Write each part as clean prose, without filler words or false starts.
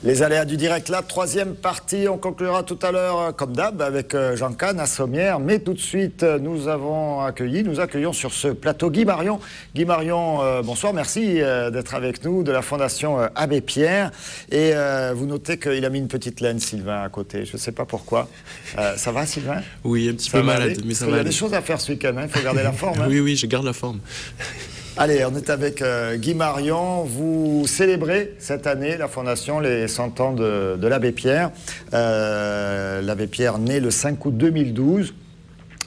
Les aléas du direct, la troisième partie, on conclura tout à l'heure, comme d'hab, avec Jean Kahn à Sommières. Mais tout de suite, nous accueillons sur ce plateau Guy Marion. Guy Marion, bonsoir, merci d'être avec nous, de la Fondation Abbé Pierre. Et vous notez qu'il a mis une petite laine, Sylvain, à côté. Je ne sais pas pourquoi. Ça va, Sylvain? Oui, un petit peu malade, mais ça va. Il y a des choses à faire ce week-end, il faut garder la forme. Oui, oui, je garde la forme. Allez, on est avec Guy Marion. Vous célébrez cette année, la Fondation, les 100 ans de l'Abbé Pierre. L'Abbé Pierre né le 5 août 2012.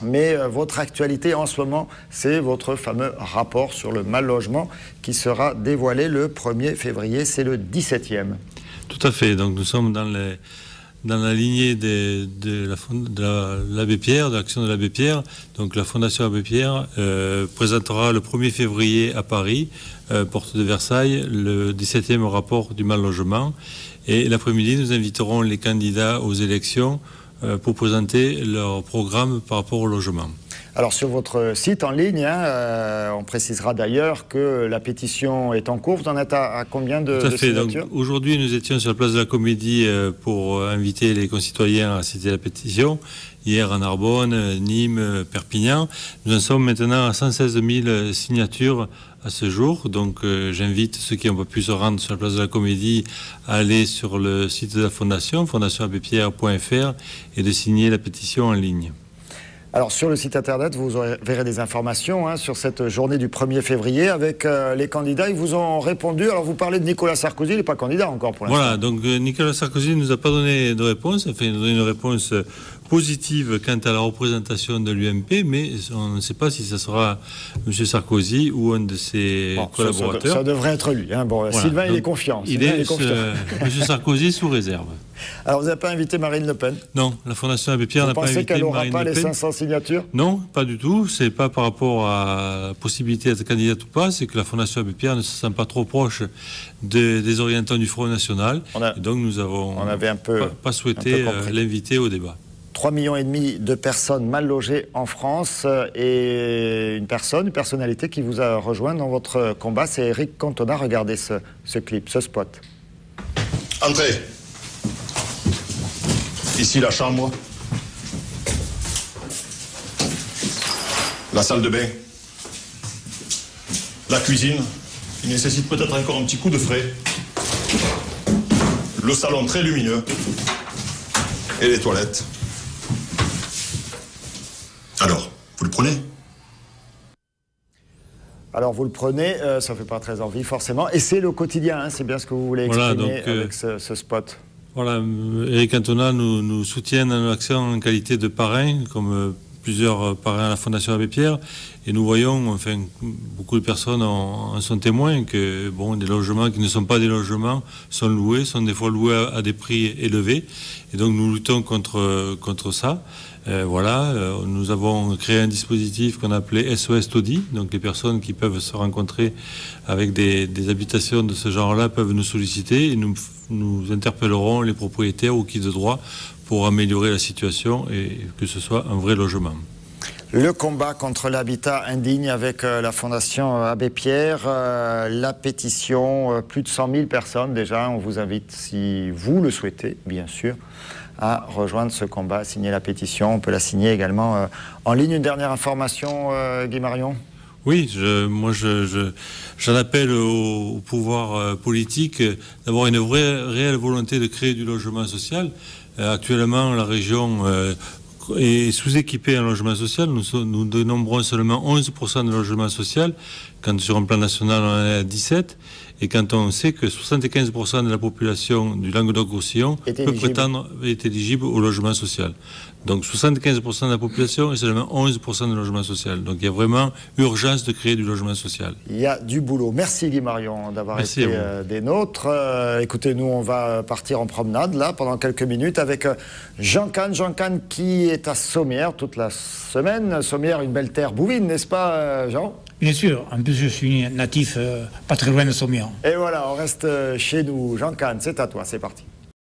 Mais votre actualité en ce moment, c'est votre fameux rapport sur le mal-logement qui sera dévoilé le 1er février. C'est le 17e. Tout à fait. Donc nous sommes dans la lignée de l'Abbé Pierre, de l'action de l'Abbé Pierre. Donc la Fondation Abbé Pierre présentera le 1er février à Paris, porte de Versailles, le 17e rapport du mal-logement. Et l'après-midi, nous inviterons les candidats aux élections pour présenter leur programme par rapport au logement. Alors sur votre site en ligne, on précisera d'ailleurs que la pétition est en cours. Vous en êtes à combien de signatures? Aujourd'hui, nous étions sur la place de la Comédie pour inviter les concitoyens à citer la pétition. Hier à Narbonne, Nîmes, Perpignan. Nous en sommes maintenant à 116 000 signatures à ce jour. Donc j'invite ceux qui n'ont pas pu se rendre sur la place de la Comédie à aller sur le site de la Fondation, fondationabbépierre.fr, et de signer la pétition en ligne. Alors sur le site internet, vous verrez des informations sur cette journée du 1er février avec les candidats. Ils vous ont répondu. Alors vous parlez de Nicolas Sarkozy, il n'est pas candidat encore pour l'instant. Voilà, donc Nicolas Sarkozy ne nous a pas donné de réponse. Enfin, il nous a donné une réponse positive quant à la représentation de l'UMP, mais on ne sait pas si ce sera M. Sarkozy ou un de ses collaborateurs. Ça devrait être lui. Bon, voilà. Sylvain, il est confiant. Il est M. Sarkozy sous réserve. Alors, vous n'avez pas invité Marine Le Pen? Non, la Fondation Abbé Pierre n'a pas invité Marine Le Pen. Vous pensez qu'elle n'aura pas les 500 signatures? Non, pas du tout. C'est pas par rapport à la possibilité d'être candidate ou pas, c'est que la Fondation Abbé Pierre ne se sent pas trop proche des orientants du Front National. Et donc, nous avons pas souhaité l'inviter au débat. 3,5 millions de personnes mal logées en France et une personnalité qui vous a rejoint dans votre combat, c'est Eric Cantona. Regardez ce clip, ce spot. Entrez. Ici la chambre. La salle de bain. La cuisine, qui nécessite peut-être encore un petit coup de frais. Le salon très lumineux. Et les toilettes. Alors, vous le prenez? Alors, vous le prenez, ça ne fait pas très envie, forcément. Et c'est le quotidien, c'est bien ce que vous voulez exprimer avec ce spot. Voilà, Eric Cantona nous soutient dans notre action en qualité de parrain, comme plusieurs parrains à la Fondation Abbé Pierre. Et nous voyons, enfin, beaucoup de personnes en sont témoins que, bon, des logements qui ne sont pas des logements sont loués, sont des fois loués à des prix élevés. Et donc, nous luttons contre ça. Nous avons créé un dispositif qu'on a appelé SOS Taudis. Donc les personnes qui peuvent se rencontrer avec des habitations de ce genre-là peuvent nous solliciter et nous interpellerons les propriétaires ou qui de droit pour améliorer la situation et que ce soit un vrai logement. Le combat contre l'habitat indigne avec la Fondation Abbé Pierre, la pétition, plus de 100 000 personnes déjà. On vous invite, si vous le souhaitez, bien sûr, à rejoindre ce combat, à signer la pétition. On peut la signer également en ligne. Une dernière information, Guy Marion? Oui, j'en appelle au pouvoir politique d'avoir une réelle volonté de créer du logement social. Actuellement, la région est sous-équipée en logement social. Nous dénombrons seulement 11% de logement social, quand sur un plan national on est à 17%. Et quand on sait que 75% de la population du Languedoc-Roussillon est éligible au logement social. Donc 75% de la population et seulement 11% de logement social. Donc il y a vraiment urgence de créer du logement social. Il y a du boulot. Merci Guy Marion d'avoir été des nôtres. Écoutez, nous on va partir en promenade là pendant quelques minutes avec Jean Kahn. Jean Kahn qui est à Sommières toute la semaine. Sommières, une belle terre bouvine, n'est-ce pas Jean? Bien sûr, en plus je suis natif pas très loin de Sommières. Et voilà, on reste chez nous. Jean Kahn, c'est à toi, c'est parti.